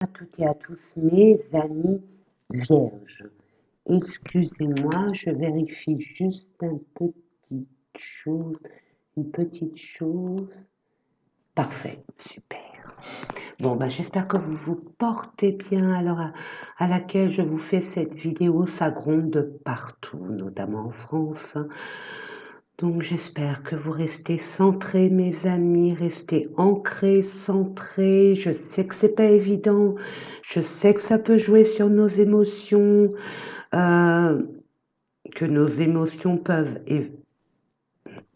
À toutes et à tous mes amis vierges. Excusez-moi, je vérifie juste chose, une petite chose. Parfait, super. Bon, bah, j'espère que vous vous portez bien à l'heure à laquelle je vous fais cette vidéo. Ça gronde de partout, notamment en France. Donc j'espère que vous restez centrés, mes amis, restez ancrés, centrés. Je sais que c'est pas évident, je sais que ça peut jouer sur nos émotions, que nos émotions peuvent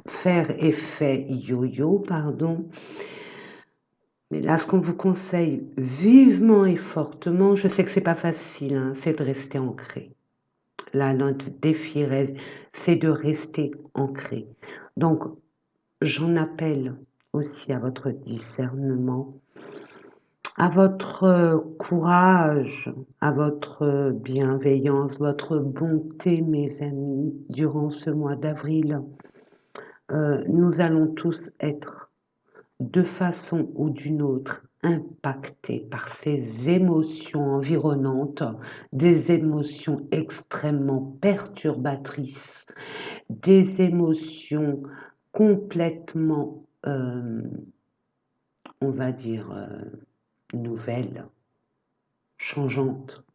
faire effet yo-yo, pardon. Mais là, ce qu'on vous conseille vivement et fortement, je sais que c'est pas facile, hein, c'est de rester ancré. Là, notre défi, c'est de rester ancré. Donc, j'en appelle aussi à votre discernement, à votre courage, à votre bienveillance, votre bonté, mes amis, durant ce mois d'avril. Nous allons tous être, de façon ou d'une autre, impactés par ces émotions environnantes, des émotions extrêmement perturbatrices, des émotions complètement, on va dire, nouvelles, changeantes,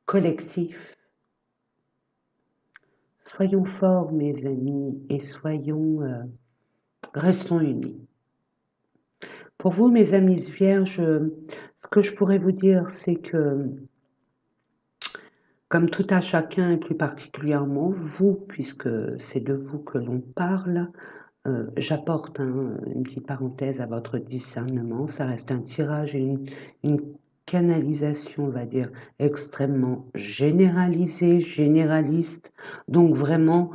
collectives. Soyons forts, mes amis, et restons unis. Pour vous, mes amis vierges, ce que je pourrais vous dire, c'est que, comme tout à chacun, et plus particulièrement vous, puisque c'est de vous que l'on parle, j'apporte une petite parenthèse à votre discernement. Ça reste un tirage et une canalisation, on va dire, extrêmement généralisée, généraliste. Donc vraiment,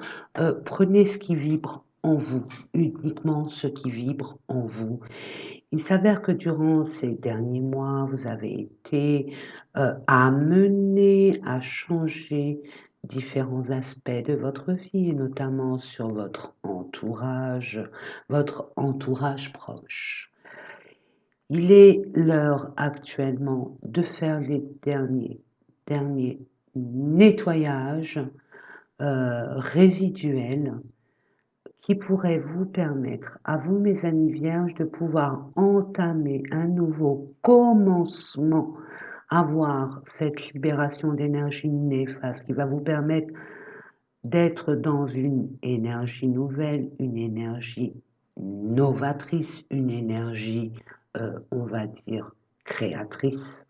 prenez ce qui vibre en vous, uniquement ce qui vibre en vous. Il s'avère que durant ces derniers mois, vous avez été amené à changer différents aspects de votre vie, et notamment sur votre entourage proche. Il est l'heure actuellement de faire les derniers nettoyages résiduels qui pourraient vous permettre, à vous mes amis vierges, de pouvoir entamer un nouveau commencement, avoir cette libération d'énergie néfaste qui va vous permettre d'être dans une énergie nouvelle, une énergie novatrice, une énergie, on va dire, créatrice,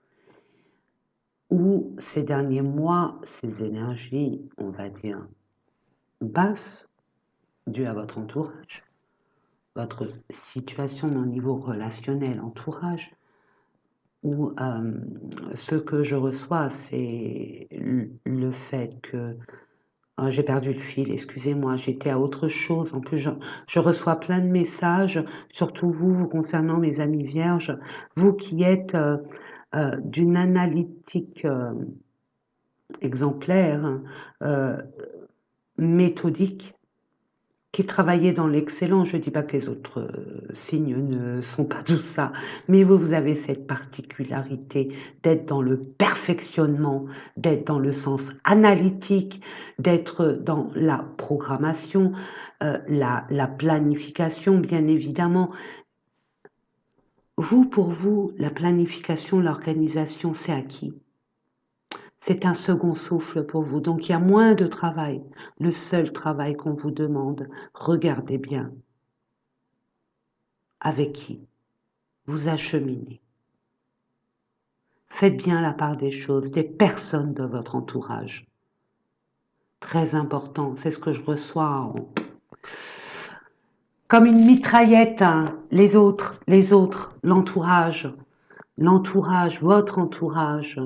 où ces derniers mois, ces énergies, on va dire, basses, dues à votre entourage, votre situation au niveau relationnel, entourage, où ce que je reçois, c'est le fait que oh, j'ai perdu le fil, excusez-moi, j'étais à autre chose. En plus, je reçois plein de messages, surtout vous concernant mes amis vierges, vous qui êtes d'une analytique exemplaire, méthodique, qui travaillait dans l'excellent. Je ne dis pas que les autres signes ne sont pas tout ça, mais vous avez cette particularité d'être dans le perfectionnement, d'être dans le sens analytique, d'être dans la programmation, la planification, bien évidemment. Vous, pour vous, la planification, l'organisation, c'est acquis. C'est un second souffle pour vous, donc il y a moins de travail. Le seul travail qu'on vous demande, regardez bien avec qui vous acheminez. Faites bien la part des choses, des personnes de votre entourage. Très important, c'est ce que je reçois comme une mitraillette, hein. Les autres, l'entourage, votre entourage.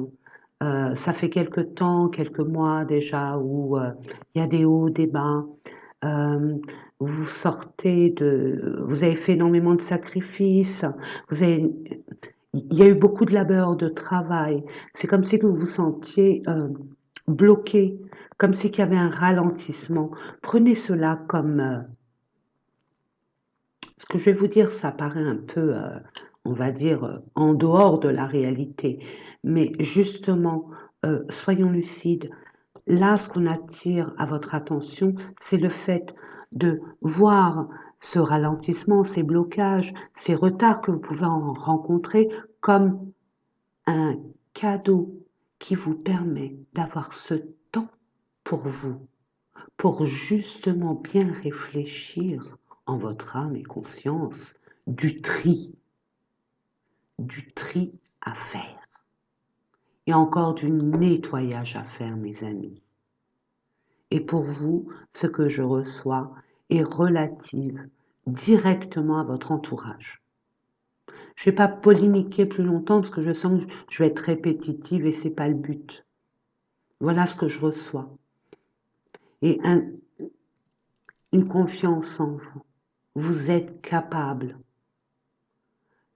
Ça fait quelques temps, quelques mois déjà, où il y a des hauts, des bas. Euh, vous vous avez fait énormément de sacrifices, il y a eu beaucoup de labeur, de travail. C'est comme si vous vous sentiez bloqué, comme si il y avait un ralentissement. Prenez cela comme ce que je vais vous dire, ça paraît un peu, on va dire, en dehors de la réalité. Mais justement, soyons lucides. Là, ce qu'on attire à votre attention, c'est le fait de voir ce ralentissement, ces blocages, ces retards que vous pouvez en rencontrer comme un cadeau qui vous permet d'avoir ce temps pour vous, pour justement bien réfléchir en votre âme et conscience du tri à faire et encore du nettoyage à faire, mes amis. Et pour vous, ce que je reçois est relative directement à votre entourage. Je ne vais pas polémiquer plus longtemps parce que je sens que je vais être répétitive et ce n'est pas le but. Voilà ce que je reçois. Et une confiance en vous. Vous êtes capable.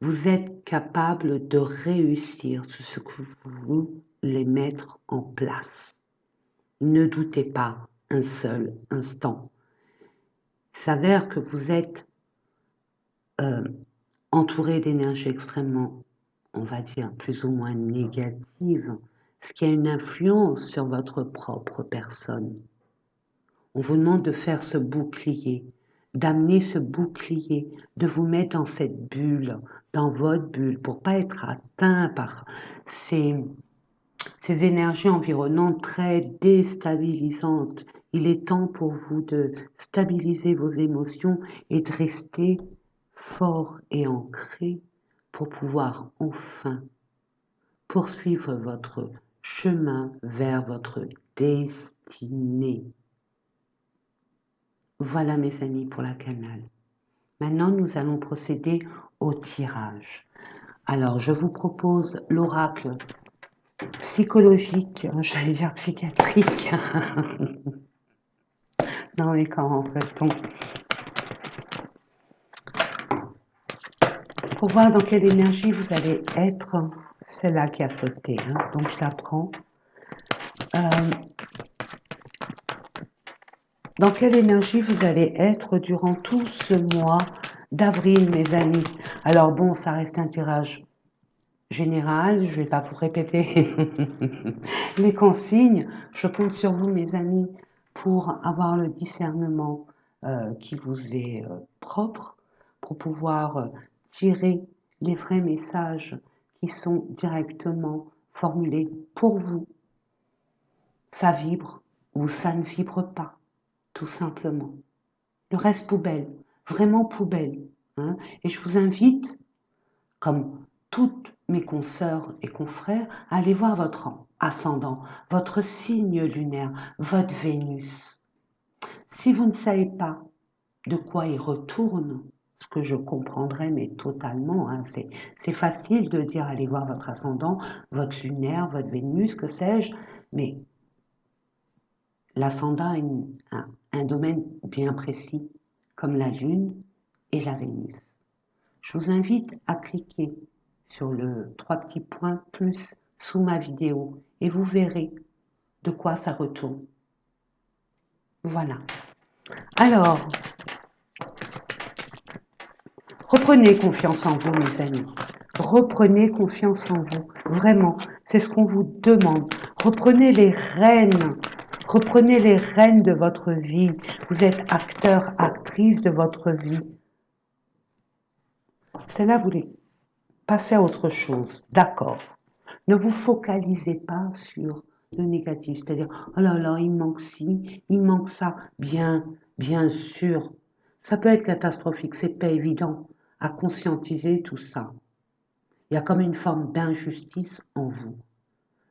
Vous êtes capable de réussir ce que vous voulez mettre en place. Ne doutez pas un seul instant. Il s'avère que vous êtes entouré d'énergie extrêmement, on va dire, plus ou moins négative, ce qui a une influence sur votre propre personne. On vous demande de faire ce bouclier, d'amener ce bouclier, de vous mettre dans cette bulle, dans votre bulle, pour pas être atteint par ces énergies environnantes très déstabilisantes. Il est temps pour vous de stabiliser vos émotions et de rester fort et ancré pour pouvoir enfin poursuivre votre chemin vers votre destinée. Voilà mes amis pour la canal. Maintenant, nous allons procéder au tirage. Alors, je vous propose l'oracle psychologique, j'allais dire psychiatrique. Non, mais comment fait-on? Pour voir dans quelle énergie vous allez être, celle-là qui a sauté, hein. Donc je la prends. Dans quelle énergie vous allez être durant tout ce mois d'avril, mes amis? Alors bon, ça reste un tirage général, je ne vais pas vous répéter les consignes. Je compte sur vous, mes amis, pour avoir le discernement qui vous est propre, pour pouvoir tirer les vrais messages qui sont directement formulés pour vous. Ça vibre ou ça ne vibre pas, tout simplement. Le reste poubelle, vraiment poubelle. Hein. Et je vous invite, comme toutes mes consoeurs et confrères, à aller voir votre ascendant, votre signe lunaire, votre Vénus. Si vous ne savez pas de quoi il retourne, ce que je comprendrais, mais totalement, hein, c'est facile de dire allez voir votre ascendant, votre lunaire, votre Vénus, que sais-je, mais l'ascendant a un domaine bien précis, comme la Lune et la Vénus. Je vous invite à cliquer sur le 3 petits points plus sous ma vidéo et vous verrez de quoi ça retourne. Voilà. Alors, reprenez confiance en vous, mes amis. Reprenez confiance en vous. Vraiment, c'est ce qu'on vous demande. Reprenez les rênes. Reprenez les rênes de votre vie. Vous êtes acteur, actrice de votre vie. Cela voulait passer à autre chose. D'accord. Ne vous focalisez pas sur le négatif, c'est-à-dire, oh là là, il manque ci, il manque ça. Bien sûr, ça peut être catastrophique, c'est pas évident à conscientiser tout ça. Il y a comme une forme d'injustice en vous.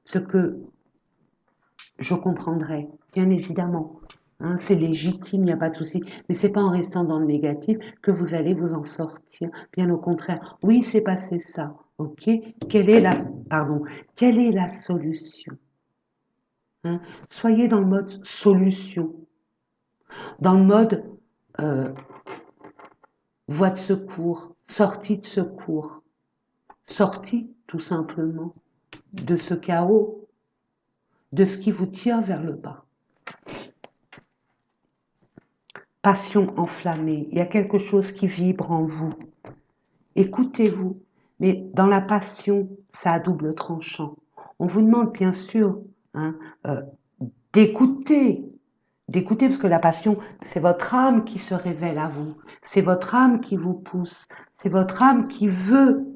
Ce que je comprendrais, bien évidemment. Hein, c'est légitime, il n'y a pas de souci. Mais c'est pas en restant dans le négatif que vous allez vous en sortir. Bien au contraire. Oui, c'est passé ça. Ok. Quelle est la solution? Hein, soyez dans le mode solution, dans le mode voie de secours, sortie de secours, sortie tout simplement de ce chaos, de ce qui vous tire vers le bas. Passion enflammée, il y a quelque chose qui vibre en vous. Écoutez-vous, Mais dans la passion, ça a double tranchant. On vous demande bien sûr hein, euh, d'écouter, d'écouter parce que la passion, c'est votre âme qui se révèle à vous, c'est votre âme qui vous pousse, c'est votre âme qui veut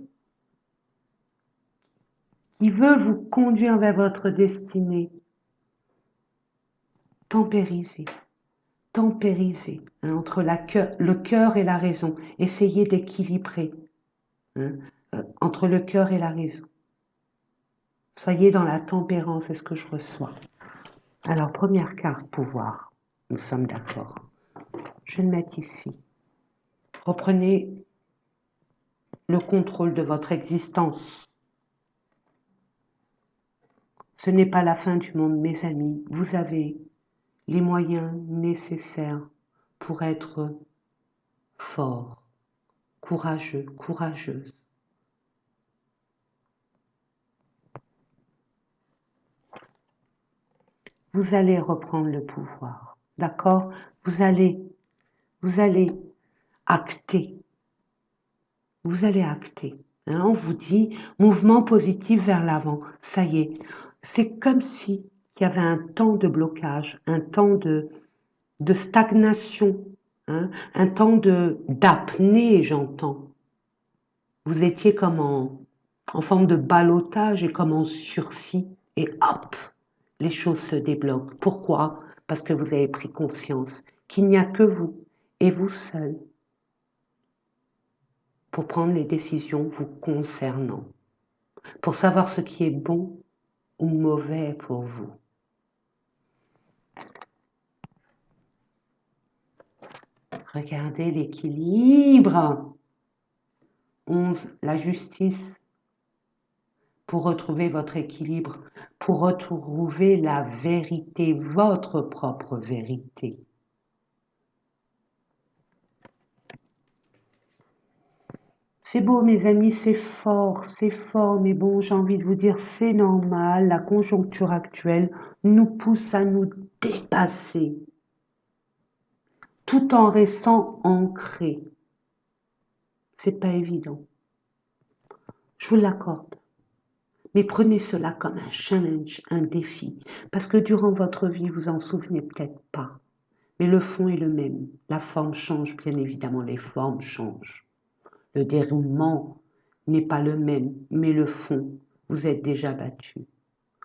vous conduire vers votre destinée. Tempérisez, tempérisez hein, entre le cœur et la raison. Essayez d'équilibrer hein, entre le cœur et la raison. Soyez dans la tempérance, c'est ce que je reçois. Alors, première carte, pouvoir. Nous sommes d'accord. Je vais le mettre ici. Reprenez le contrôle de votre existence. Ce n'est pas la fin du monde, mes amis. Vous avez les moyens nécessaires pour être fort, courageux, courageuse. Vous allez reprendre le pouvoir, d'accord? Vous allez acter. Vous allez acter. Hein, on vous dit mouvement positif vers l'avant. Ça y est. C'est comme si il y avait un temps de blocage, un temps de stagnation, hein, un temps d'apnée, j'entends. Vous étiez comme en forme de ballottage et comme en sursis. Et hop, les choses se débloquent. Pourquoi? Parce que vous avez pris conscience qu'il n'y a que vous et vous seul pour prendre les décisions vous concernant, pour savoir ce qui est bon ou mauvais pour vous. Regardez l'équilibre. 11, la justice. Pour retrouver votre équilibre, pour retrouver la vérité, votre propre vérité. C'est beau mes amis, c'est fort, mais bon, j'ai envie de vous dire, c'est normal, la conjoncture actuelle nous pousse à nous dépasser, tout en restant ancrés. C'est pas évident, je vous l'accorde. Mais prenez cela comme un challenge, un défi, parce que durant votre vie, vous en souvenez peut-être pas. Mais le fond est le même. La forme change, bien évidemment, les formes changent. Le déroulement n'est pas le même, mais le fond, vous êtes déjà battu.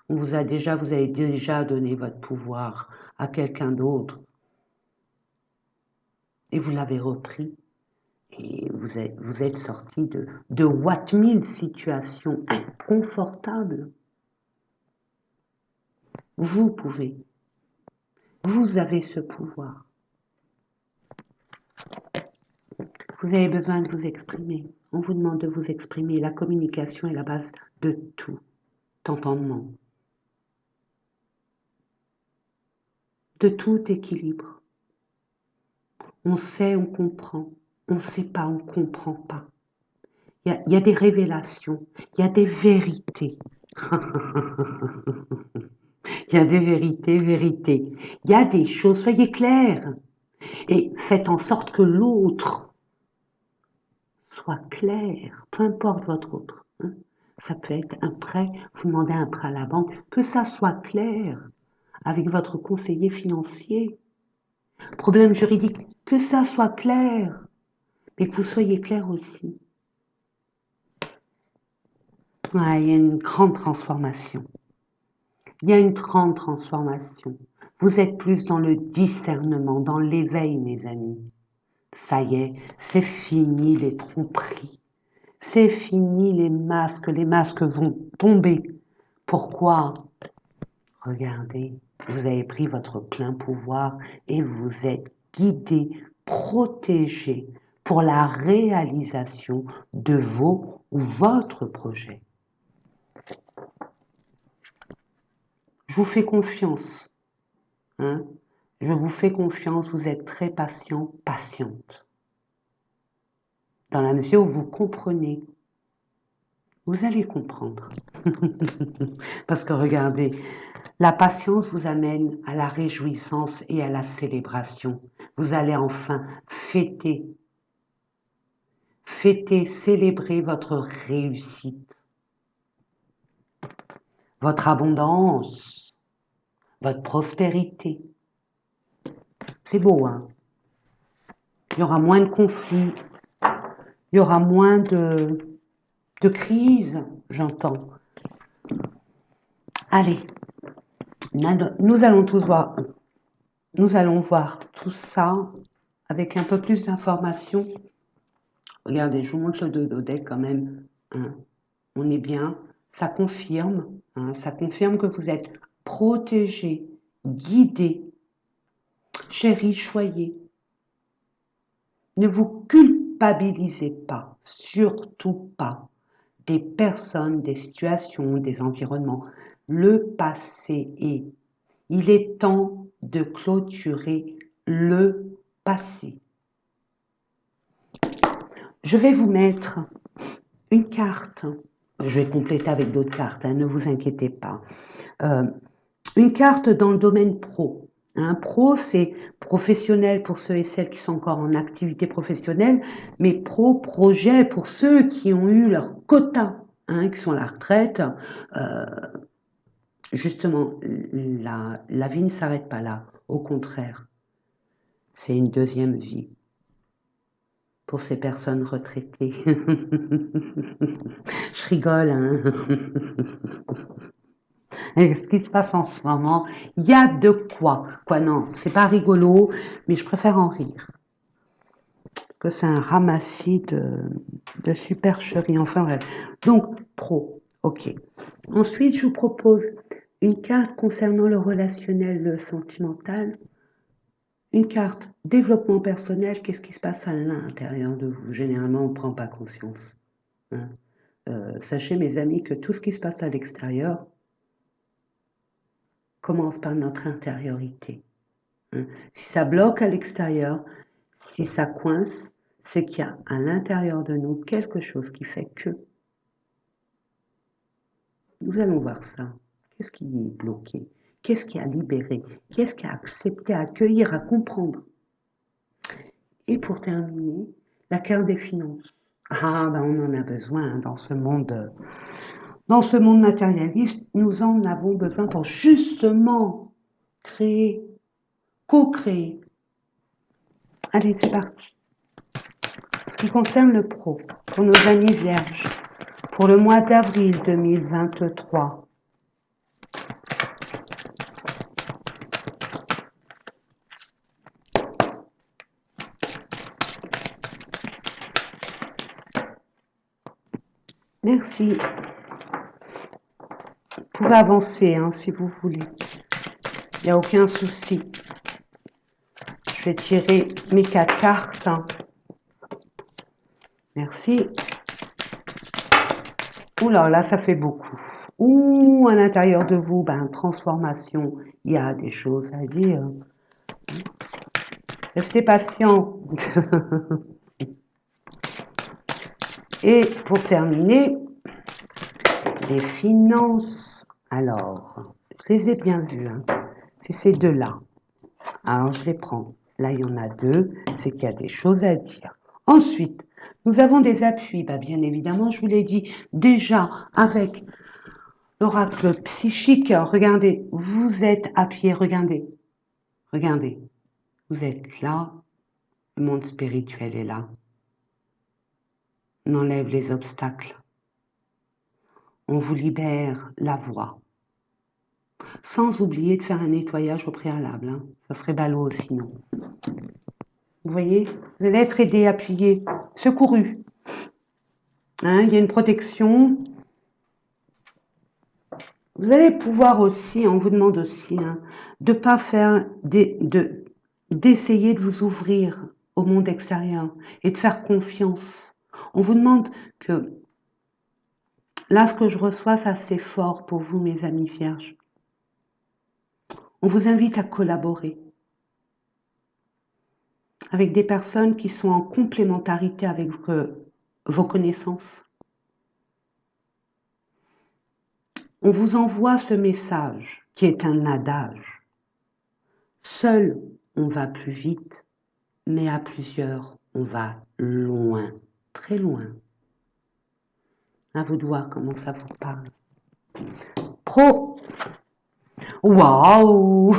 Vous avez déjà donné votre pouvoir à quelqu'un d'autre. Et vous l'avez repris. Et vous êtes sorti de what mille situations inconfortables. Vous pouvez. Vous avez ce pouvoir. Vous avez besoin de vous exprimer. On vous demande de vous exprimer. La communication est la base de tout entendement, de tout équilibre. On sait, on comprend. On ne sait pas, on ne comprend pas. Il y a des révélations, il y a des vérités. Il y a des vérités. Il y a des choses, soyez clairs. Et faites en sorte que l'autre soit clair, peu importe votre autre. Hein. Ça peut être un prêt, vous demandez un prêt à la banque, que ça soit clair avec votre conseiller financier. Problème juridique, que ça soit clair, mais que vous soyez clair aussi. Ouais, il y a une grande transformation. Il y a une grande transformation. Vous êtes plus dans le discernement, dans l'éveil, mes amis. Ça y est, c'est fini les tromperies. C'est fini les masques vont tomber. Pourquoi? Regardez, vous avez pris votre plein pouvoir et vous êtes guidé, protégé pour la réalisation de vos ou votre projet. Je vous fais confiance. Hein? Je vous fais confiance, vous êtes très patient, patiente. Dans la mesure où vous comprenez, vous allez comprendre. Parce que regardez, la patience vous amène à la réjouissance et à la célébration. Vous allez enfin fêter fêter, célébrer votre réussite, votre abondance, votre prospérité. C'est beau, hein? Il y aura moins de conflits, il y aura moins de crises, j'entends. Allez, nous allons tous voir, nous allons voir tout ça avec un peu plus d'informations. Regardez, je vous montre le dodo-deck quand même. Hein. On est bien. Ça confirme. Hein, ça confirme que vous êtes protégé, guidé, chéri, choyé. Ne vous culpabilisez pas, surtout pas, des personnes, des situations, des environnements. Le passé est. Il est temps de clôturer le passé. Je vais vous mettre une carte. Je vais compléter avec d'autres cartes, hein, ne vous inquiétez pas. Une carte dans le domaine pro. Hein, pro, c'est professionnel pour ceux et celles qui sont encore en activité professionnelle, mais pro, projet pour ceux qui ont eu leur quota, hein, qui sont à la retraite. Justement, la vie ne s'arrête pas là. Au contraire, c'est une deuxième vie pour ces personnes retraitées. Je rigole, hein. Et ce qui se passe en ce moment, il y a de quoi. Quoi, non, c'est pas rigolo, mais je préfère en rire. Que c'est un ramassis de supercheries, enfin bref. Donc, pro, ok. Ensuite, je vous propose une carte concernant le relationnel, le sentimental. Une carte développement personnel, qu'est-ce qui se passe à l'intérieur de vous? Généralement, on ne prend pas conscience. Hein. Sachez, mes amis, que tout ce qui se passe à l'extérieur commence par notre intériorité. Hein. Si ça bloque à l'extérieur, si ça coince, c'est qu'il y a à l'intérieur de nous quelque chose qui fait que. Nous allons voir ça. Qu'est-ce qui est bloqué? Qu'est-ce qui a libéré? Qu'est-ce qui a accepté, à accueillir, à comprendre? Et pour terminer, la carte des finances. Ah, ben on en a besoin hein, dans ce monde matérialiste. Nous en avons besoin pour justement créer, co-créer. Allez, c'est parti. Ce qui concerne le pro, pour nos amis vierges, pour le mois d'avril 2023. Merci. Vous pouvez avancer hein, si vous voulez. Il n'y a aucun souci. Je vais tirer mes 4 cartes. Merci. Oula, là, ça fait beaucoup. Ouh, à l'intérieur de vous, ben, transformation, il y a des choses à dire. Restez patient. Et pour terminer, les finances. Alors, je les ai bien vues. Hein. C'est ces deux-là. Alors, je les prends. Là, il y en a deux. C'est qu'il y a des choses à dire. Ensuite, nous avons des appuis. Bah, bien évidemment, je vous l'ai dit déjà avec l'oracle psychique. Regardez, vous êtes appuyé. Regardez. Regardez. Vous êtes là. Le monde spirituel est là. On enlève les obstacles. On vous libère la voie. Sans oublier de faire un nettoyage au préalable. Hein. Ça serait ballot sinon. Vous voyez, vous allez être aidé, appuyé, secouru. Hein, il y a une protection. Vous allez pouvoir aussi, on vous demande aussi, hein, de pas faire d'essayer de vous ouvrir au monde extérieur et de faire confiance. On vous demande que là, ce que je reçois, c'est assez fort pour vous, mes amis vierges. On vous invite à collaborer avec des personnes qui sont en complémentarité avec vos connaissances. On vous envoie ce message qui est un adage. Seul, on va plus vite, mais à plusieurs, on va loin. très loin. À vous de voir comment ça vous parle. Pro. Waouh.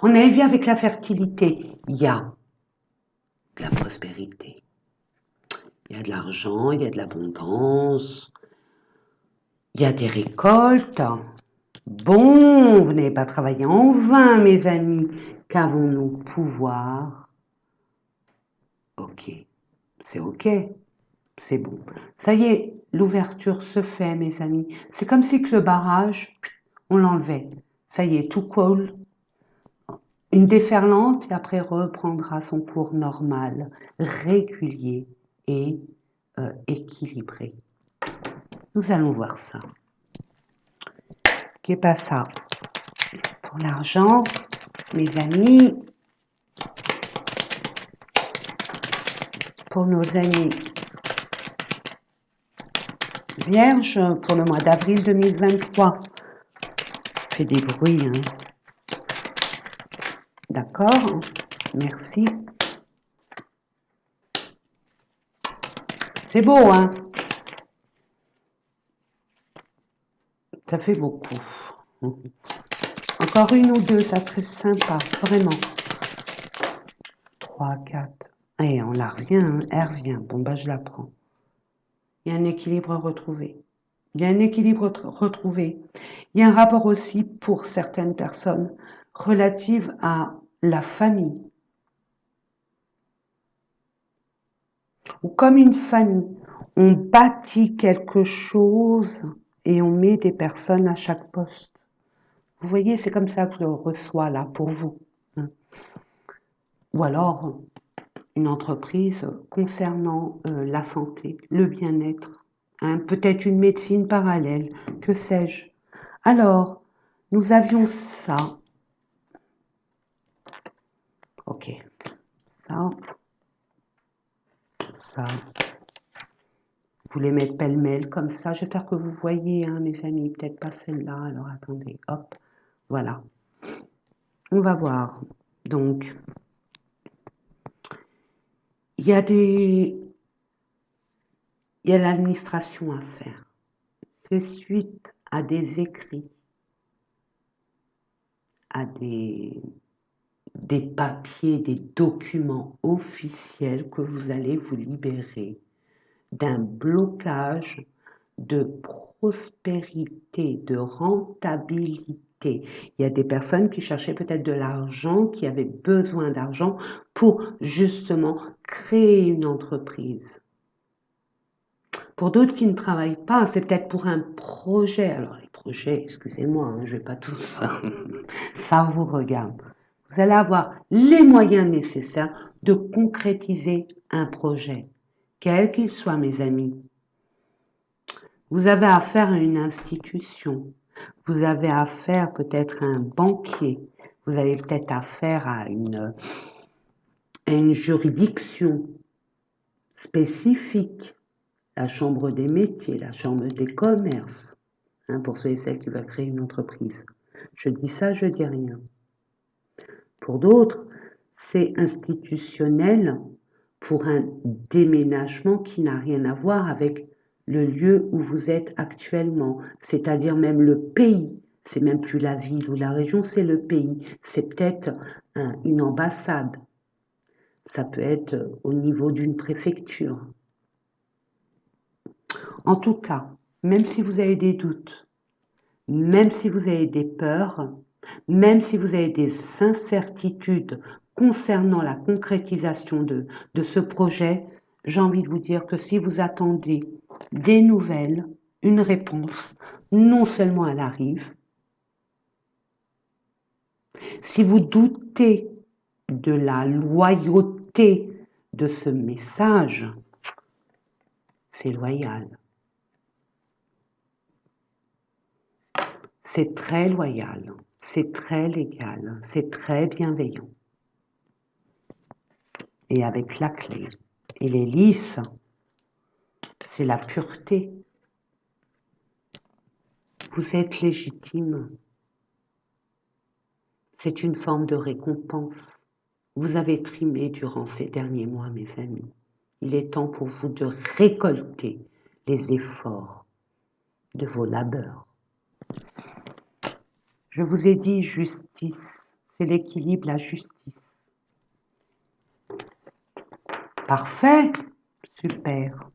On a vu avec la fertilité, il y a de la prospérité. Il y a de l'argent, il y a de l'abondance, il y a des récoltes. Bon, vous n'avez pas travaillé en vain, mes amis. Qu'avons-nous pouvoir? Ok, c'est ok, c'est bon. Ça y est, l'ouverture se fait, mes amis. C'est comme si que le barrage, on l'enlevait. Ça y est, tout coule. Une déferlante et après reprendra son cours normal, régulier et équilibré. Nous allons voir ça. Qu'est pas ça? Pour l'argent, mes amis, pour nos amis vierges, pour le mois d'avril 2023. Fait des bruits, hein. D'accord, merci. C'est beau, hein? Ça fait beaucoup. Encore une ou deux, ça serait sympa, vraiment. 3, 4. Et on la revient, hein. Elle revient. Bon, bah, je la prends. Il y a un équilibre retrouvé. Il y a un équilibre retrouvé. Il y a un rapport aussi pour certaines personnes relative à la famille. Ou comme une famille, on bâtit quelque chose et on met des personnes à chaque poste. Vous voyez, c'est comme ça que je le reçois là pour vous. Ou alors une entreprise concernant la santé, le bien-être, peut-être une médecine parallèle, que sais-je. Alors, nous avions ça. Ok, ça, ça. Vous les mettre pêle-mêle comme ça. Je vais faire que vous voyez, hein, mes amis, peut-être pas celle-là. Alors attendez, hop, voilà. On va voir. Donc, il y a l'administration à faire. C'est suite à des écrits, à des papiers, des documents officiels que vous allez vous libérer d'un blocage de prospérité, de rentabilité. Il y a des personnes qui cherchaient peut-être de l'argent, qui avaient besoin d'argent pour justement créer une entreprise. Pour d'autres qui ne travaillent pas, c'est peut-être pour un projet. Alors les projets, excusez-moi, hein, je ne vais pas tout ça. Ça vous regarde. Vous allez avoir les moyens nécessaires de concrétiser un projet, quel qu'il soit, mes amis. Vous avez affaire à une institution, vous avez affaire peut-être à un banquier, vous avez peut-être affaire à une juridiction spécifique, la chambre des métiers, la chambre des commerces, hein, pour ceux et celles qui veulent créer une entreprise. Je dis ça, je dis rien. Pour d'autres, c'est institutionnel pour un déménagement qui n'a rien à voir avec le lieu où vous êtes actuellement, c'est-à-dire même le pays. C'est même plus la ville ou la région, c'est le pays. C'est peut-être une ambassade. Ça peut être au niveau d'une préfecture. En tout cas, même si vous avez des doutes, même si vous avez des peurs, même si vous avez des incertitudes concernant la concrétisation de ce projet, j'ai envie de vous dire que si vous attendez des nouvelles, une réponse, non seulement elle arrive, si vous doutez de la loyauté de ce message, c'est loyal. C'est très loyal, c'est très légal, c'est très bienveillant. Et avec la clé et l'hélice, c'est la pureté. Vous êtes légitime. C'est une forme de récompense. Vous avez trimé durant ces derniers mois, mes amis. il est temps pour vous de récolter les efforts de vos labeurs. Je vous ai dit justice, c'est l'équilibre, la justice. Parfait, super.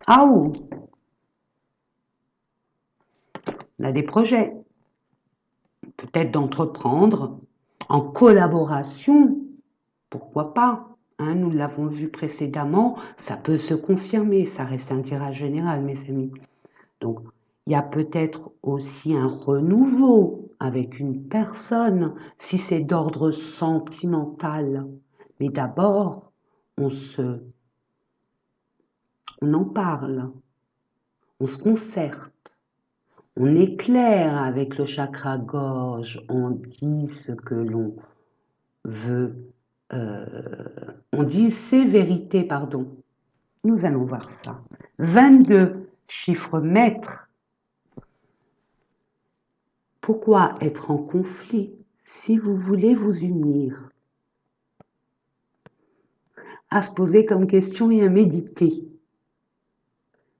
Ah oh, on a des projets, peut-être d'entreprendre en collaboration, pourquoi pas, hein, nous l'avons vu précédemment, ça peut se confirmer, ça reste un tirage général, mes amis. Donc, il y a peut-être aussi un renouveau avec une personne, si c'est d'ordre sentimental. Mais d'abord, on en parle, on se concerte, on éclaire avec le chakra gorge, on dit ce que l'on veut, on dit ses vérités, pardon. Nous allons voir ça. 22, chiffre maître. Pourquoi être en conflit si vous voulez vous unir? À se poser comme question et à méditer.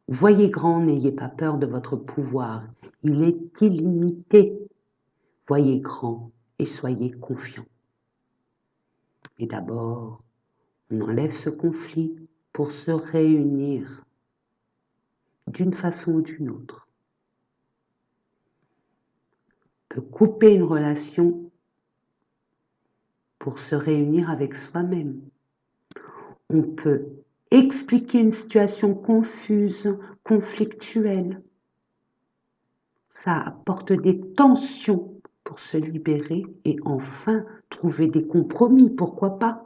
Voyez grand, n'ayez pas peur de votre pouvoir. Il est illimité. Voyez grand et soyez confiant. Et d'abord, on enlève ce conflit pour se réunir d'une façon ou d'une autre. On peut couper une relation pour se réunir avec soi-même. On peut expliquer une situation confuse, conflictuelle. Ça apporte des tensions pour se libérer et enfin trouver des compromis, pourquoi pas.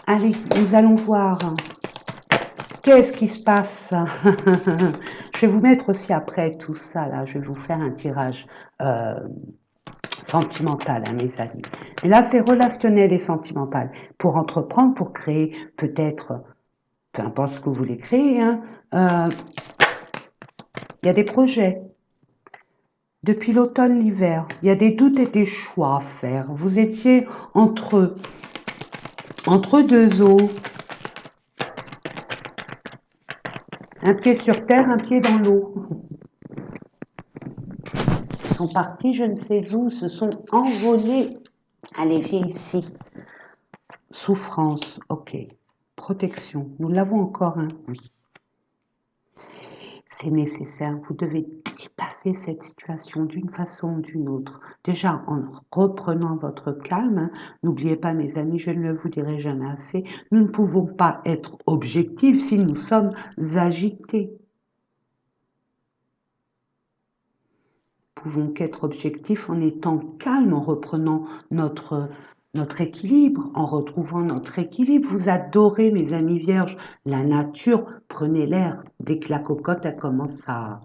Allez, nous allons voir. Qu'est-ce qui se passe? Je vais vous mettre aussi après tout ça, là, je vais vous faire un tirage sentimental, hein, mes amis. Mais là, c'est relationnel et sentimental. Pour entreprendre, pour créer peut-être, peu importe ce que vous voulez créer, hein, il y a des projets. Depuis l'automne, l'hiver, il y a des doutes et des choix à faire. Vous étiez entre deux eaux. Un pied sur terre, un pied dans l'eau. Ils sont partis, je ne sais où, se sont envolés. Allez, viens ici. Souffrance, ok. Protection, nous l'avons encore, hein? Oui. C'est nécessaire, vous devez dépasser cette situation d'une façon ou d'une autre. Déjà, en reprenant votre calme, hein, n'oubliez pas, mes amis, je ne le vous dirai jamais assez, nous ne pouvons pas être objectifs si nous sommes agités. Nous pouvons qu'être objectifs en étant calmes, en reprenant notre équilibre, en retrouvant notre équilibre. Vous adorez, mes amis vierges, la nature, prenez l'air. Dès que la cocotte elle commence à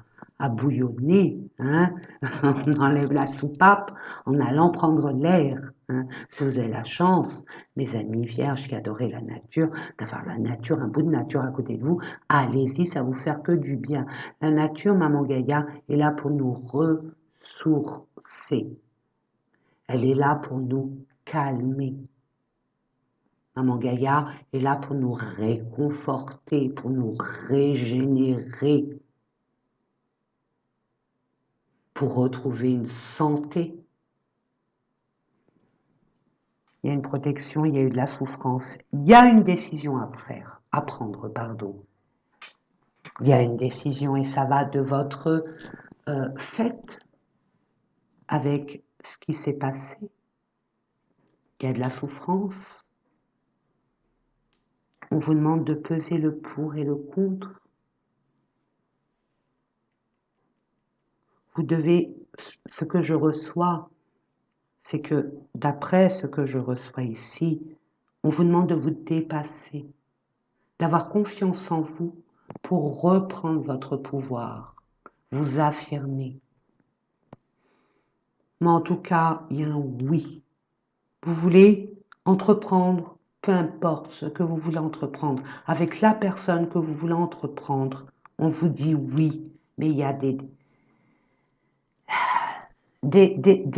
bouillonner, hein, on enlève la soupape en allant prendre l'air. Hein. Si vous avez la chance, mes amis vierges qui adorez la nature, d'avoir la nature, un bout de nature à côté de vous, allez-y, ça va vous faire que du bien. La nature, Maman Gaïa, est là pour nous ressourcer. Elle est là pour nous calmer. Maman Gaïa est là pour nous réconforter, pour nous régénérer, pour retrouver une santé. Il y a une protection, il y a eu de la souffrance. Il y a une décision à faire, à prendre, pardon. Il y a une décision et ça va de votre fait avec ce qui s'est passé. Il y a de la souffrance. On vous demande de peser le pour et le contre. Vous devez, ce que je reçois, c'est que d'après ce que je reçois ici, on vous demande de vous dépasser, d'avoir confiance en vous pour reprendre votre pouvoir, vous affirmer. Mais en tout cas, il y a un oui. Vous voulez entreprendre, peu importe ce que vous voulez entreprendre, avec la personne que vous voulez entreprendre, on vous dit oui, mais il y a des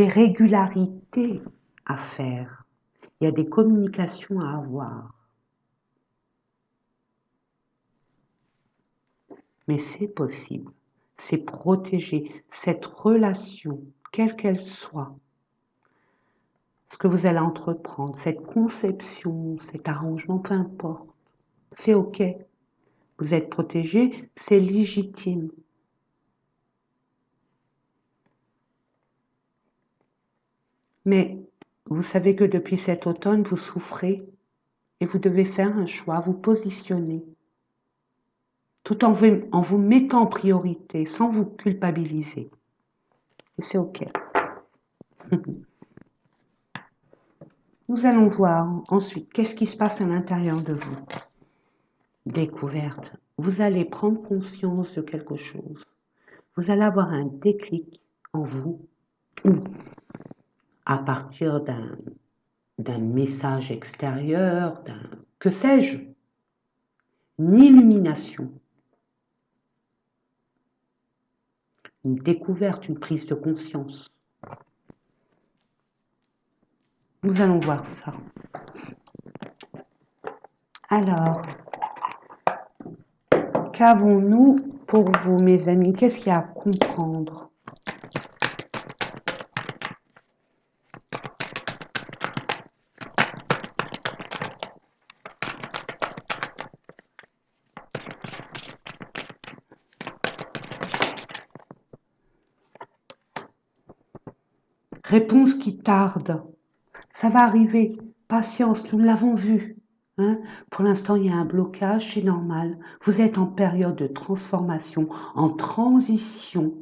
régularités à faire. Il y a des communications à avoir. Mais c'est possible. C'est protéger cette relation, quelle qu'elle soit. Ce que vous allez entreprendre, cette conception, cet arrangement, peu importe. C'est OK. Vous êtes protégé, c'est légitime. Mais vous savez que depuis cet automne, vous souffrez et vous devez faire un choix, vous positionner, tout en vous mettant en priorité, sans vous culpabiliser. Et c'est OK. Nous allons voir ensuite qu'est-ce qui se passe à l'intérieur de vous. Découverte. Vous allez prendre conscience de quelque chose. Vous allez avoir un déclic en vous ou à partir d'un message extérieur, que sais-je, une illumination, une découverte, une prise de conscience. Nous allons voir ça. Alors, qu'avons-nous pour vous, mes amis? Qu'est-ce qu'il y a à comprendre? Réponse qui tarde. Ça va arriver. Patience, nous l'avons vu. Hein? Pour l'instant, il y a un blocage, c'est normal. Vous êtes en période de transformation, en transition.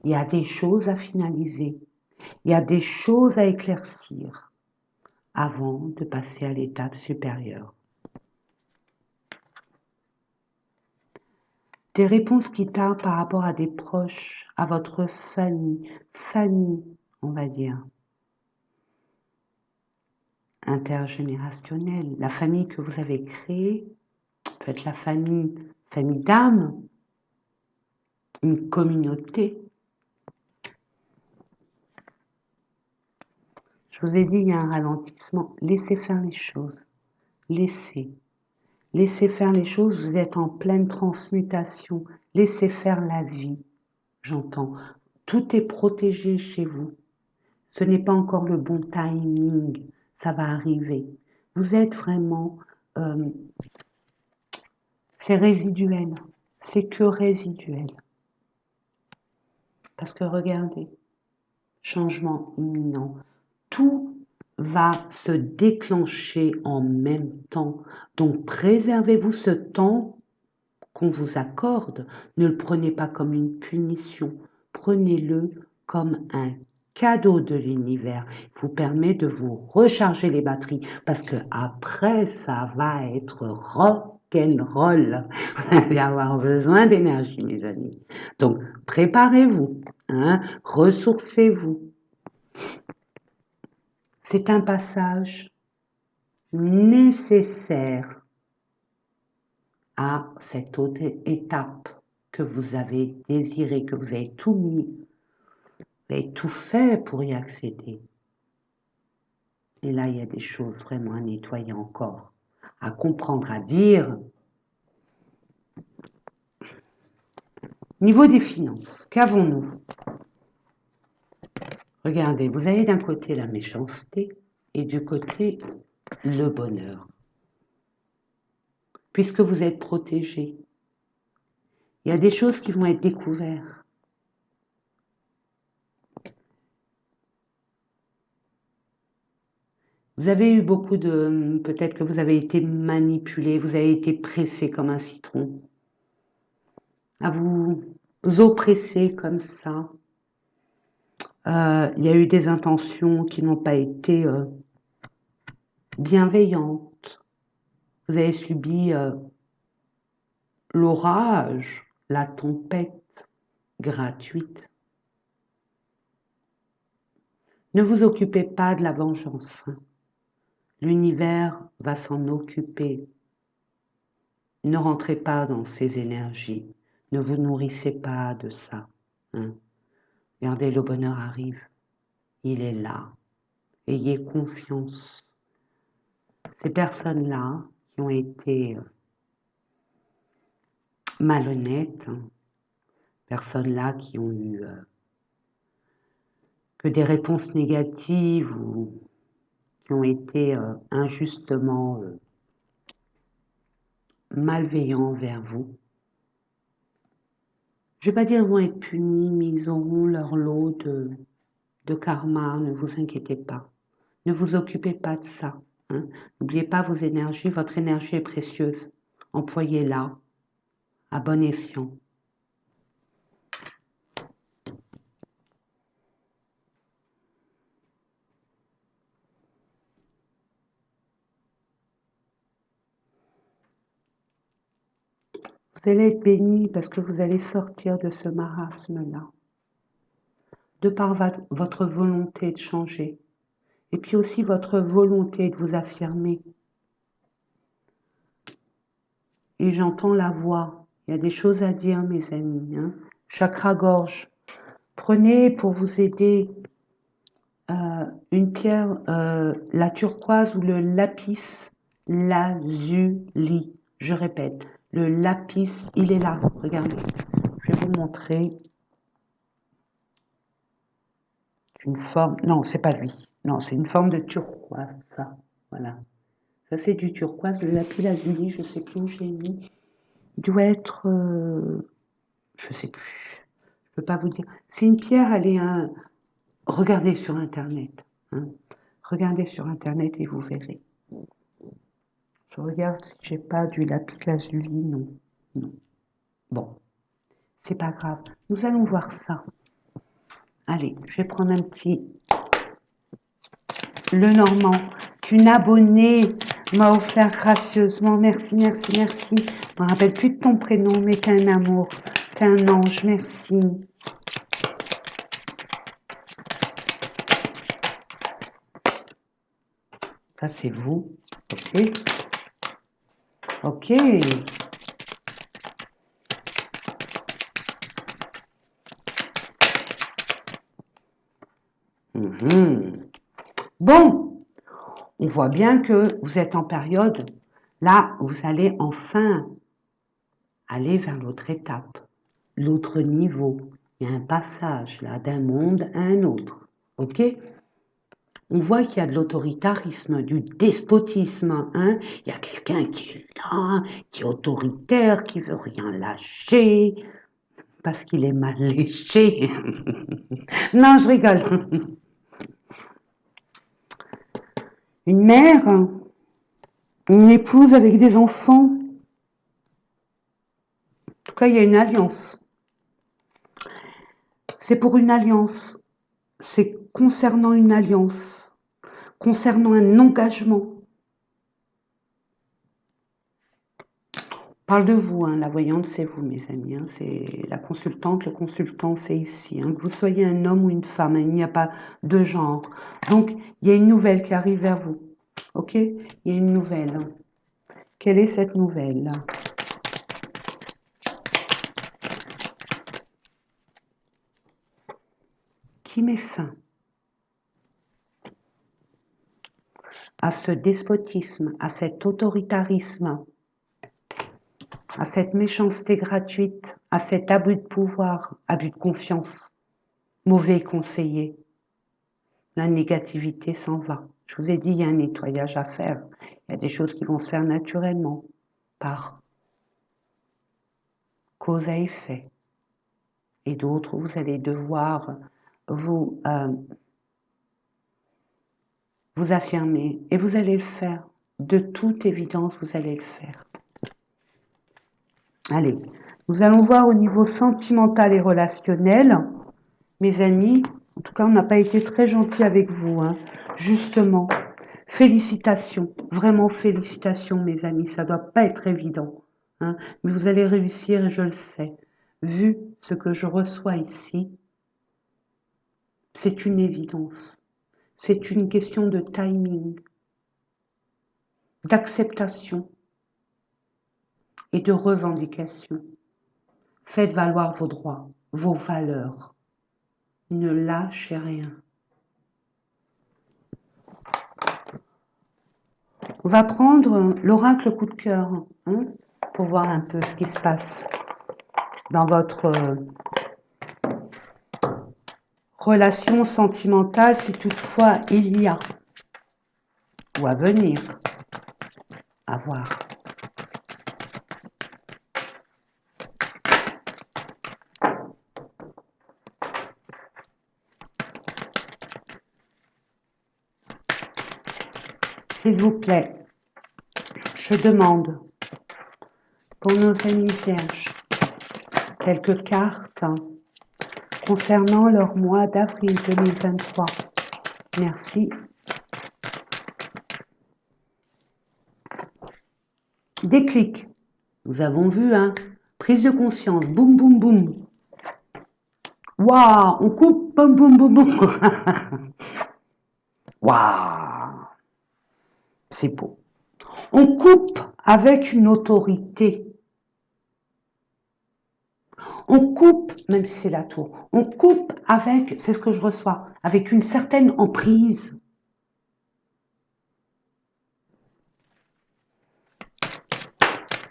Il y a des choses à finaliser. Il y a des choses à éclaircir avant de passer à l'étape supérieure. Des réponses qui tardent par rapport à des proches, à votre famille, on va dire, intergénérationnelle, la famille que vous avez créée, peut être la famille d'âme, une communauté. Je vous ai dit, il y a un ralentissement. Laissez faire les choses. Laissez. Laissez faire les choses, vous êtes en pleine transmutation. Laissez faire la vie, j'entends. Tout est protégé chez vous. Ce n'est pas encore le bon timing, ça va arriver. Vous êtes vraiment... c'est résiduel, c'est que résiduel. Parce que regardez, changement imminent, tout va se déclencher en même temps. Donc préservez-vous ce temps qu'on vous accorde. Ne le prenez pas comme une punition, prenez-le comme un cadeau de l'univers. Il vous permet de vous recharger les batteries parce que après ça va être rock'n'roll. Vous allez avoir besoin d'énergie, mes amis. Donc préparez-vous, hein, ressourcez-vous. C'est un passage nécessaire à cette autre étape que vous avez désirée, que vous avez tout mis, vous avez tout fait pour y accéder. Et là, il y a des choses vraiment à nettoyer encore, à comprendre, à dire. Niveau des finances, qu'avons-nous? Regardez, vous avez d'un côté la méchanceté et du côté le bonheur. Puisque vous êtes protégé, il y a des choses qui vont être découvertes. Vous avez eu beaucoup de... Peut-être que vous avez été manipulé, vous avez été pressé comme un citron, à vous oppresser comme ça. Il y a eu des intentions qui n'ont pas été bienveillantes. Vous avez subi l'orage, la tempête gratuite. Ne vous occupez pas de la vengeance. L'univers va s'en occuper. Ne rentrez pas dans ces énergies. Ne vous nourrissez pas de ça. Hein. Regardez, le bonheur arrive. Il est là. Ayez confiance. Ces personnes-là qui ont été malhonnêtes, personnes-là qui ont eu que des réponses négatives ou qui ont été injustement malveillants envers vous. Je ne vais pas dire qu'ils vont être punis, mais ils auront leur lot de karma, ne vous inquiétez pas. Ne vous occupez pas de ça. Hein. N'oubliez pas vos énergies, votre énergie est précieuse. Employez-la à bon escient. Vous allez être bénis parce que vous allez sortir de ce marasme-là, de par votre volonté de changer, et puis aussi votre volonté de vous affirmer. Et j'entends la voix, il y a des choses à dire mes amis, hein. Chakra-gorge, prenez pour vous aider une pierre, la turquoise ou le lapis lazuli, je répète, le lapis, il est là, regardez, je vais vous montrer. Une forme, non, c'est pas lui, non, c'est une forme de turquoise, ça, voilà. Ça, c'est du turquoise, le lapis lazuli, je sais plus où je l'ai mis. Il doit être, je sais plus, je peux pas vous dire. C'est une pierre, elle est regardez sur Internet, hein. Regardez sur Internet et vous verrez. Je regarde si j'ai pas du lapis lazuli, non, non. Bon, c'est pas grave. Nous allons voir ça. Allez, je vais prendre un petit le Normand qu'une abonnée m'a offert gracieusement. Merci, merci, merci. Je me rappelle plus de ton prénom, mais t'es un amour, t'es un ange. Merci. Ça, c'est vous. Ok. Ok. Bon, on voit bien que vous êtes en période, là, vous allez enfin aller vers l'autre étape, l'autre niveau. Il y a un passage, là, d'un monde à un autre. Ok ? On voit qu'il y a de l'autoritarisme, du despotisme. Hein. Il y a quelqu'un qui est là, qui est autoritaire, qui veut rien lâcher, parce qu'il est mal léché. Non, je rigole. Une mère, une épouse avec des enfants. En tout cas, il y a une alliance. C'est pour une alliance. C'est concernant une alliance, concernant un engagement. Parle de vous, hein, la voyante, c'est vous, mes amis. Hein, c'est la consultante, le consultant, c'est ici. Hein, que vous soyez un homme ou une femme, hein, il n'y a pas de genre. Donc, il y a une nouvelle qui arrive vers vous. Ok? Il y a une nouvelle. Hein. Quelle est cette nouvelle? Qui met fin à ce despotisme, à cet autoritarisme, à cette méchanceté gratuite, à cet abus de pouvoir, abus de confiance, mauvais conseiller? La négativité s'en va. Je vous ai dit, il y a un nettoyage à faire. Il y a des choses qui vont se faire naturellement, par cause à effet. Et d'autres, vous allez devoir vous, vous affirmer. Et vous allez le faire. De toute évidence, vous allez le faire. Allez, nous allons voir au niveau sentimental et relationnel. Mes amis, en tout cas, on n'a pas été très gentil avec vous, hein, justement. Félicitations, vraiment félicitations, mes amis, ça ne doit pas être évident, hein, mais vous allez réussir et je le sais. Vu ce que je reçois ici, c'est une évidence. C'est une question de timing, d'acceptation et de revendication. Faites valoir vos droits, vos valeurs. Ne lâchez rien. On va prendre l'oracle coup de cœur, hein, pour voir un peu ce qui se passe dans votre relation sentimentale, si toutefois il y a, ou à venir, à voir. S'il vous plaît, je demande pour nos amis vierges quelques cartes concernant leur mois d'avril 2023. Merci. Déclic. Nous avons vu, hein. Prise de conscience. Boum, boum, boum. Waouh, on coupe. Boum, boum, boum, boum. Waouh. C'est beau. On coupe avec une autorité. On coupe, même si c'est la tour, on coupe avec, c'est ce que je reçois, avec une certaine emprise.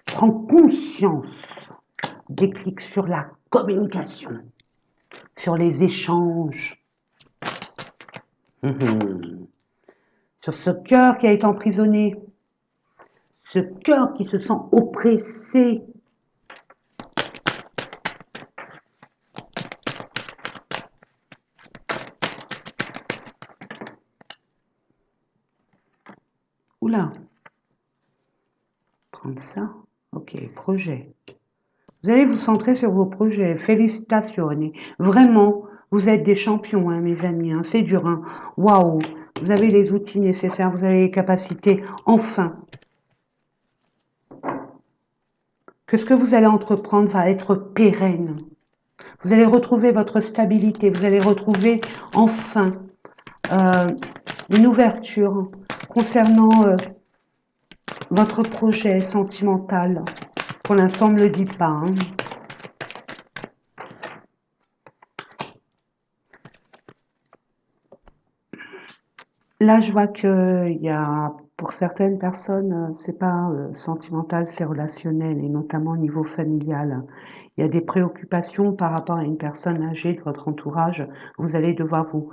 Prends conscience, déclic sur la communication, sur les échanges, sur ce cœur qui a été emprisonné, ce cœur qui se sent oppressé. Oula, prendre ça, ok, projet. Vous allez vous centrer sur vos projets, félicitations, vraiment, vous êtes des champions, hein, mes amis, hein. C'est dur, hein. Waouh, vous avez les outils nécessaires, vous avez les capacités, enfin. Que ce que vous allez entreprendre va être pérenne. Vous allez retrouver votre stabilité, vous allez retrouver enfin une ouverture concernant votre projet sentimental. Pour l'instant, on ne me le dit pas, hein. Là, je vois qu'il y a, pour certaines personnes, c'est pas sentimental, c'est relationnel, et notamment au niveau familial. Il y a des préoccupations par rapport à une personne âgée de votre entourage. Vous allez devoir vous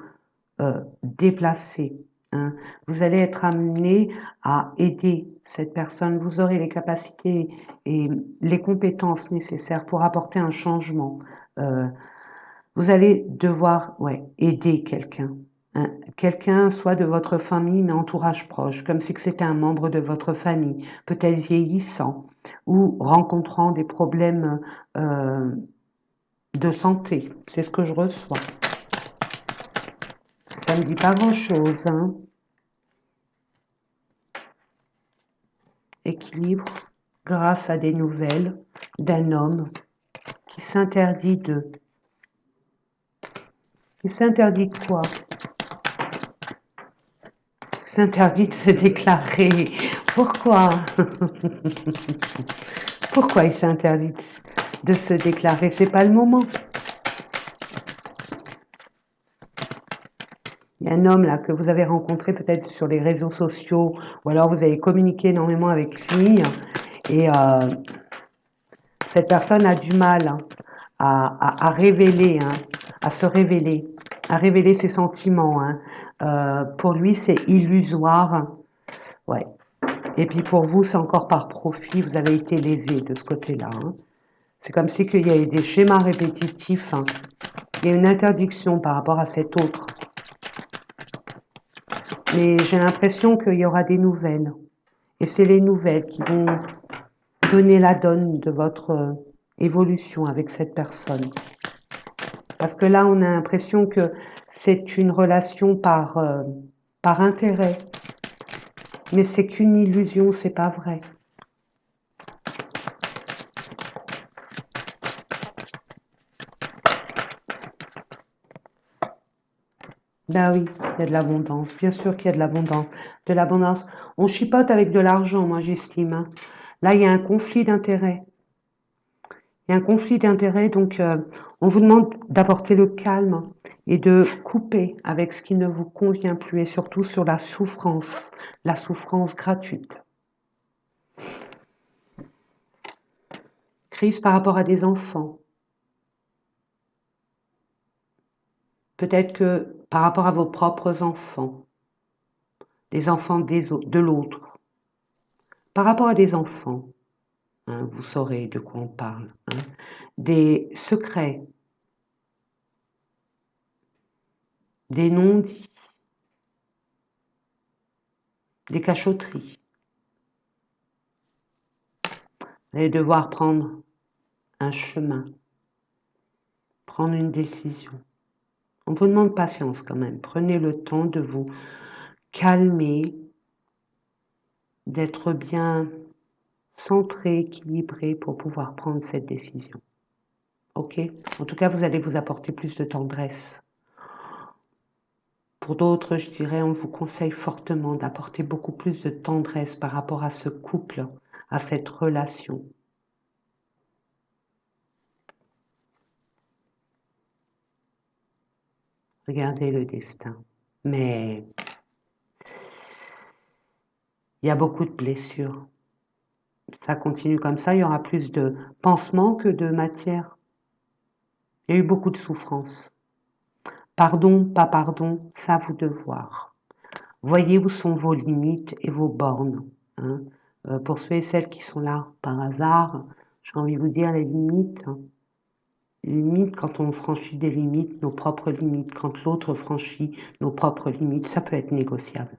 déplacer, hein. Vous allez être amené à aider cette personne. Vous aurez les capacités et les compétences nécessaires pour apporter un changement. Vous allez devoir aider quelqu'un. Quelqu'un soit de votre famille mais entourage proche, comme si c'était un membre de votre famille, peut-être vieillissant ou rencontrant des problèmes de santé. C'est ce que je reçois. Ça ne dit pas grand-chose, hein. Équilibre grâce à des nouvelles d'un homme qui s'interdit de... Il s'interdit de quoi? Il s'interdit de se déclarer. Pourquoi? Pourquoi il s'interdit de se déclarer? C'est pas le moment. Il y a un homme là que vous avez rencontré peut-être sur les réseaux sociaux, ou alors vous avez communiqué énormément avec lui, et cette personne a du mal à révéler, hein, à se révéler, à révéler ses sentiments, hein. Pour lui, c'est illusoire. Ouais. Et puis pour vous, c'est encore par profit, vous avez été lésé de ce côté-là, hein. C'est comme si qu'il y a des schémas répétitifs, hein. Il y a une interdiction par rapport à cet autre. Mais j'ai l'impression qu'il y aura des nouvelles. Et c'est les nouvelles qui vont donner la donne de votre évolution avec cette personne. Parce que là, on a l'impression que c'est une relation par intérêt. Mais c'est qu'une illusion, c'est pas vrai. Ben oui, il y a de l'abondance. Bien sûr qu'il y a de l'abondance. De l'abondance. On chipote avec de l'argent, moi j'estime, hein. Là, il y a un conflit d'intérêts. Il y a un conflit d'intérêts, donc on vous demande d'apporter le calme. et de couper avec ce qui ne vous convient plus et surtout sur la souffrance gratuite. Crise par rapport à des enfants. Peut-être que par rapport à vos propres enfants, les enfants de l'autre. Par rapport à des enfants, hein, vous saurez de quoi on parle, hein, des secrets, des non-dits, des cachotteries. Vous allez devoir prendre un chemin, prendre une décision. On vous demande patience quand même. Prenez le temps de vous calmer, d'être bien centré, équilibré pour pouvoir prendre cette décision. Ok? En tout cas, vous allez vous apporter plus de tendresse. Pour d'autres, je dirais, on vous conseille fortement d'apporter beaucoup plus de tendresse par rapport à ce couple, à cette relation. Regardez le destin. Mais il y a beaucoup de blessures. Ça continue comme ça, il y aura plus de pansements que de matière. Il y a eu beaucoup de souffrance. Pardon, pas pardon, ça à vous de voir. Voyez où sont vos limites et vos bornes. Hein. Pour ceux et celles qui sont là par hasard, j'ai envie de vous dire les limites. Limites, quand on franchit des limites, nos propres limites, quand l'autre franchit nos propres limites, ça peut être négociable.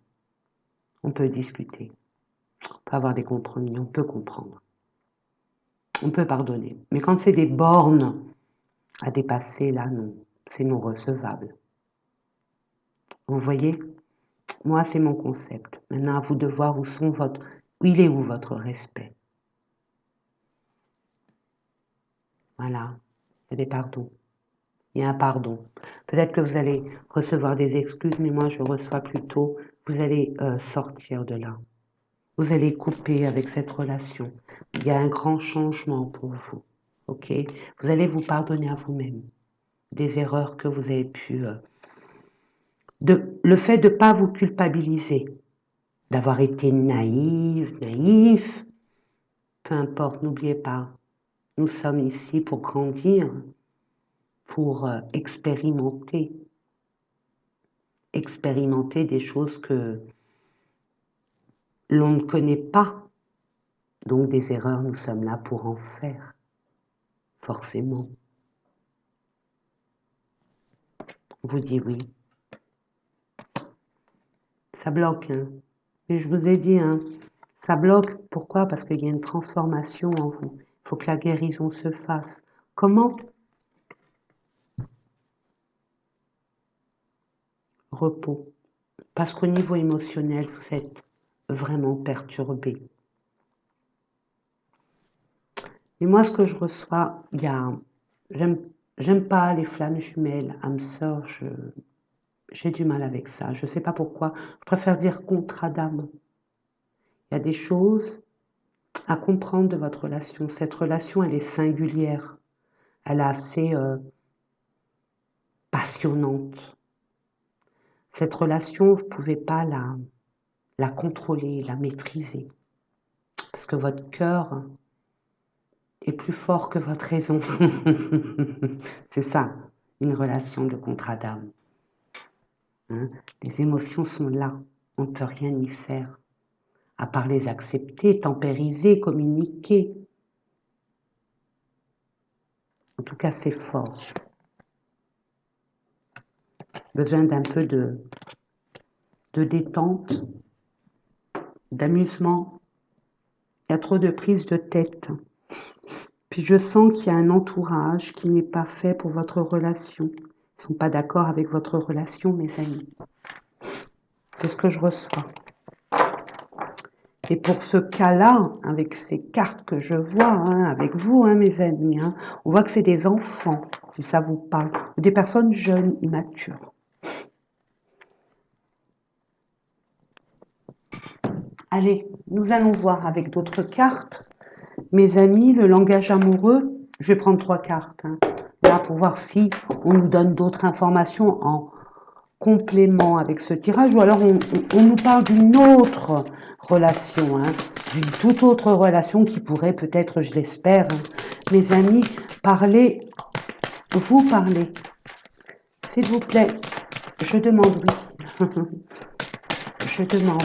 On peut discuter, on peut avoir des compromis, on peut comprendre, on peut pardonner. Mais quand c'est des bornes à dépasser, là, non, c'est non recevable. Vous voyez, moi, c'est mon concept. Maintenant, à vous de voir où il est où votre respect. Voilà, il y a des pardons. Il y a un pardon. Peut-être que vous allez recevoir des excuses, mais moi, je reçois plutôt, vous allez sortir de là. Vous allez couper avec cette relation. Il y a un grand changement pour vous. Ok? Vous allez vous pardonner à vous-même des erreurs que vous avez pu... le fait de ne pas vous culpabiliser, d'avoir été naïf, peu importe, n'oubliez pas, nous sommes ici pour grandir, pour expérimenter des choses que l'on ne connaît pas. Donc des erreurs, nous sommes là pour en faire, forcément. On vous dit oui. Ça bloque, hein. Et je vous ai dit, hein, ça bloque. Pourquoi? Parce qu'il y a une transformation en vous. Il faut que la guérison se fasse. Comment? Repos. Parce qu'au niveau émotionnel, vous êtes vraiment perturbé. Et moi, ce que je reçois, j'aime pas les flammes jumelles, âme sœur, j'ai du mal avec ça. Je sais pas pourquoi. Je préfère dire contrat d'âme. Il y a des choses à comprendre de votre relation. Cette relation, elle est singulière. Elle est assez passionnante. Cette relation, vous ne pouvez pas la contrôler, la maîtriser. Parce que votre cœur est plus fort que votre raison. C'est ça, une relation de contrat d'âme. Hein? Les émotions sont là, on ne peut rien y faire. À part les accepter, tempériser, communiquer. En tout cas, c'est fort. Besoin d'un peu de détente, d'amusement. Il y a trop de prise de tête. Puis je sens qu'il y a un entourage qui n'est pas fait pour votre relation. Ils ne sont pas d'accord avec votre relation, mes amis. C'est ce que je reçois. Et pour ce cas-là, avec ces cartes que je vois, hein, avec vous, hein, mes amis, hein, on voit que c'est des enfants, si ça vous parle, ou des personnes jeunes, immatures. Allez, nous allons voir avec d'autres cartes. Mes amis, le langage amoureux, je vais prendre 3 cartes. Hein. Là, pour voir si on nous donne d'autres informations en complément avec ce tirage, ou alors on nous parle d'une autre relation, hein, d'une toute autre relation qui pourrait peut-être, je l'espère, hein, mes amis, vous parler. S'il vous plaît, je demande, oui. Je demande.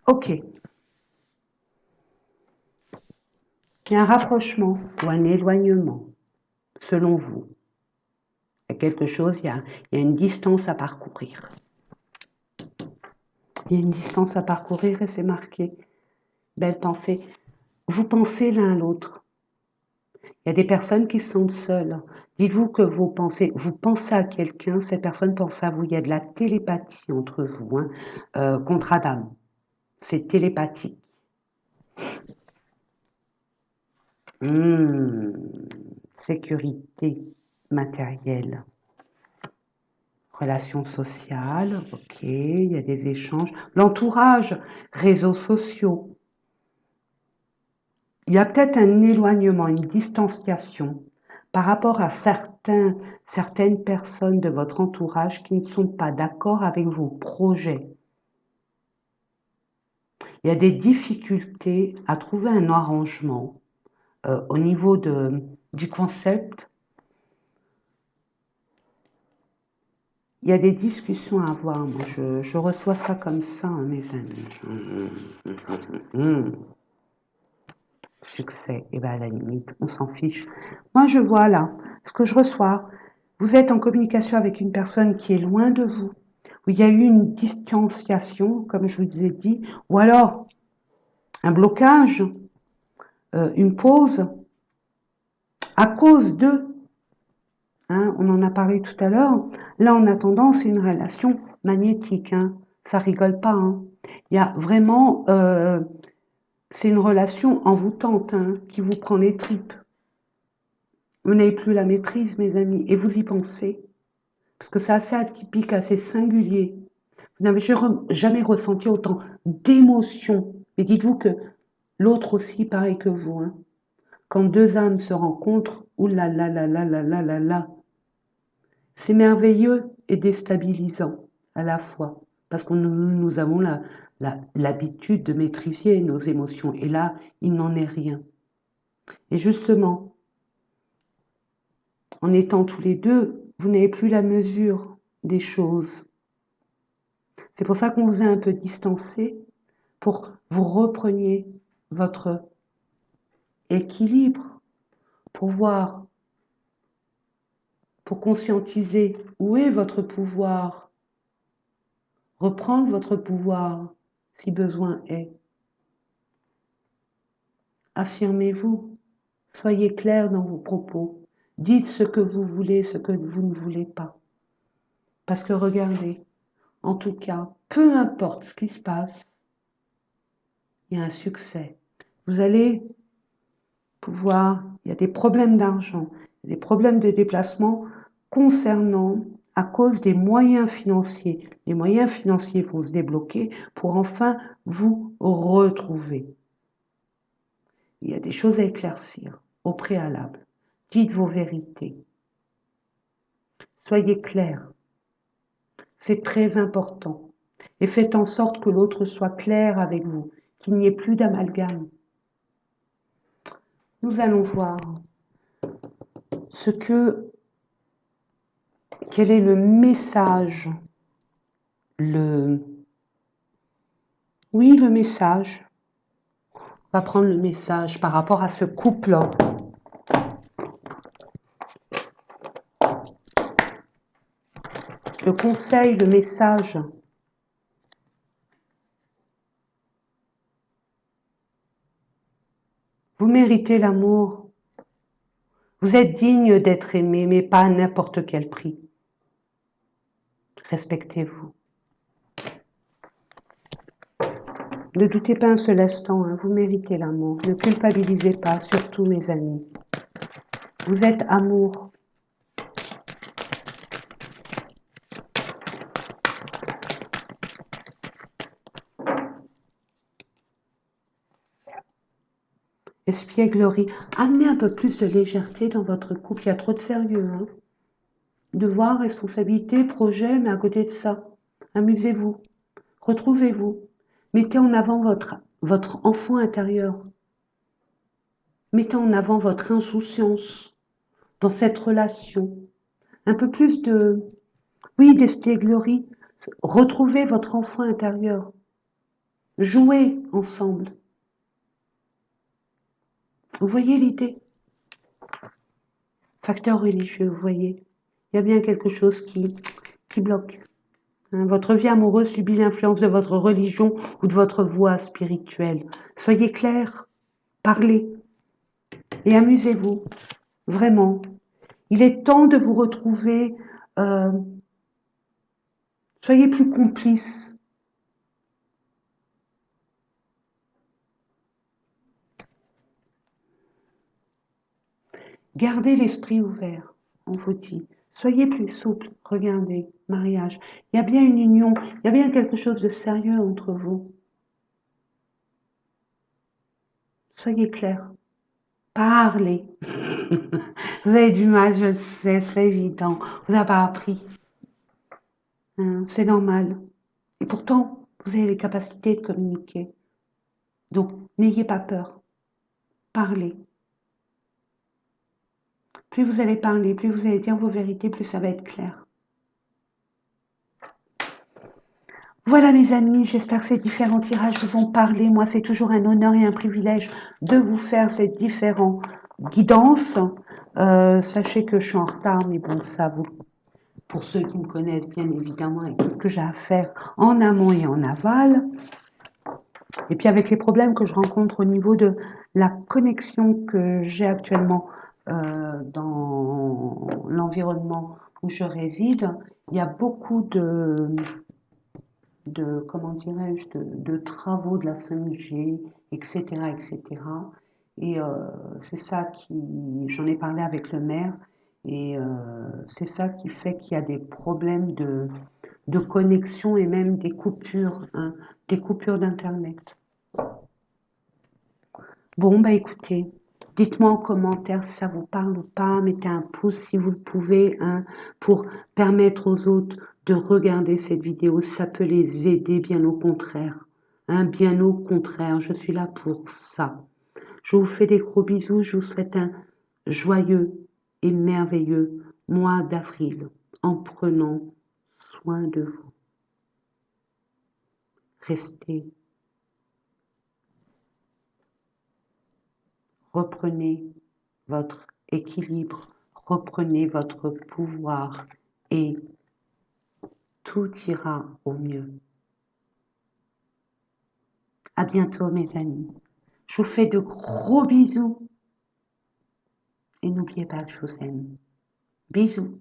Ok. Il y a un rapprochement ou un éloignement, selon vous. Il y a quelque chose, il y a une distance à parcourir. Il y a une distance à parcourir et c'est marqué. Belle pensée. Vous pensez l'un à l'autre. Il y a des personnes qui se sentent seules. Dites-vous que vous pensez à quelqu'un, ces personnes pensent à vous. Il y a de la télépathie entre vous, hein, contrat d'âme. C'est télépathique. Sécurité matérielle. Relations sociales, ok, il y a des échanges. L'entourage, réseaux sociaux. Il y a peut-être un éloignement, une distanciation par rapport à certaines personnes de votre entourage qui ne sont pas d'accord avec vos projets. Il y a des difficultés à trouver un arrangement au niveau du concept. Il y a des discussions à avoir. Moi, je reçois ça comme ça, hein, mes amis. Succès, et bien à la limite, on s'en fiche. Moi, je vois là, ce que je reçois, vous êtes en communication avec une personne qui est loin de vous, où il y a eu une distanciation, comme je vous ai dit, ou alors un blocage, une pause, à cause de, hein, on en a parlé tout à l'heure, là en attendant, c'est une relation magnétique, hein, ça rigole pas, hein. Il y a vraiment, c'est une relation envoûtante, hein, qui vous prend les tripes. Vous n'avez plus la maîtrise, mes amis, et vous y pensez, parce que c'est assez atypique, assez singulier. Vous n'avez jamais ressenti autant d'émotions. Et dites-vous que l'autre aussi, pareil que vous, hein. Quand deux âmes se rencontrent, oulala, là là là là là là, c'est merveilleux et déstabilisant à la fois, parce que nous avons l'habitude de maîtriser nos émotions, et là, il n'en est rien. Et justement, en étant tous les deux, vous n'avez plus la mesure des choses. C'est pour ça qu'on vous a un peu distancé, pour vous repreniez votre équilibre, pour voir, pour conscientiser où est votre pouvoir, reprendre votre pouvoir si besoin est. Affirmez-vous, soyez clair dans vos propos, dites ce que vous voulez, ce que vous ne voulez pas. Parce que regardez, en tout cas, peu importe ce qui se passe, il y a un succès. Vous allez pouvoir, il y a des problèmes d'argent, des problèmes de déplacement concernant, à cause des moyens financiers. Les moyens financiers vont se débloquer pour enfin vous retrouver. Il y a des choses à éclaircir au préalable. Dites vos vérités. Soyez clairs. C'est très important. Et faites en sorte que l'autre soit clair avec vous, qu'il n'y ait plus d'amalgame. Nous allons voir quel est le message, le message. On va prendre le message par rapport à ce couple. Le conseil, le message. Vous méritez l'amour. Vous êtes digne d'être aimé, mais pas à n'importe quel prix. Respectez-vous. Ne doutez pas un seul instant, hein, vous méritez l'amour. Ne culpabilisez pas, surtout mes amis. Vous êtes amour. espièglerie. Amenez un peu plus de légèreté dans votre couple. Il y a trop de sérieux, hein. Devoir, responsabilité, projet, mais à côté de ça, amusez-vous, retrouvez-vous. Mettez en avant votre enfant intérieur. Mettez en avant votre insouciance dans cette relation. Un peu plus de, oui, d'espièglerie. Retrouvez votre enfant intérieur. Jouez ensemble. Vous voyez l'idée? Facteur religieux, vous voyez. Il y a bien quelque chose qui bloque. Hein, votre vie amoureuse subit l'influence de votre religion ou de votre voie spirituelle. Soyez clair, parlez et amusez-vous. Vraiment. Il est temps de vous retrouver. euh, Soyez plus complices. Gardez l'esprit ouvert, on vous dit. Soyez plus souple. Regardez, mariage. Il y a bien une union, il y a bien quelque chose de sérieux entre vous. Soyez clair. Parlez. Vous avez du mal, je le sais, c'est pas évident. Vous n'avez pas appris. Hein, c'est normal. Et pourtant, vous avez les capacités de communiquer. Donc, n'ayez pas peur. Parlez. Plus vous allez parler, plus vous allez dire vos vérités, plus ça va être clair. Voilà mes amis, j'espère que ces différents tirages vous ont parlé. Moi, c'est toujours un honneur et un privilège de vous faire ces différentes guidances. Sachez que je suis en retard, mais bon, ça vous, pour ceux qui me connaissent bien évidemment, et tout ce que j'ai à faire en amont et en aval. Et puis avec les problèmes que je rencontre au niveau de la connexion que j'ai actuellement dans l'environnement où je réside, il y a beaucoup comment dirais-je, de travaux de la 5G, etc., etc. Et c'est ça qui, j'en ai parlé avec le maire, et c'est ça qui fait qu'il y a des problèmes de connexion et même hein, des coupures d'Internet. Bon, bah écoutez, dites-moi en commentaire si ça vous parle ou pas, mettez un pouce si vous le pouvez, hein, pour permettre aux autres de regarder cette vidéo, ça peut les aider, bien au contraire, hein, bien au contraire, je suis là pour ça. Je vous fais des gros bisous, je vous souhaite un joyeux et merveilleux mois d'avril, en prenant soin de vous. Restez, reprenez votre équilibre, reprenez votre pouvoir et tout ira au mieux. À bientôt mes amis. Je vous fais de gros bisous et n'oubliez pas que je vous aime. Bisous.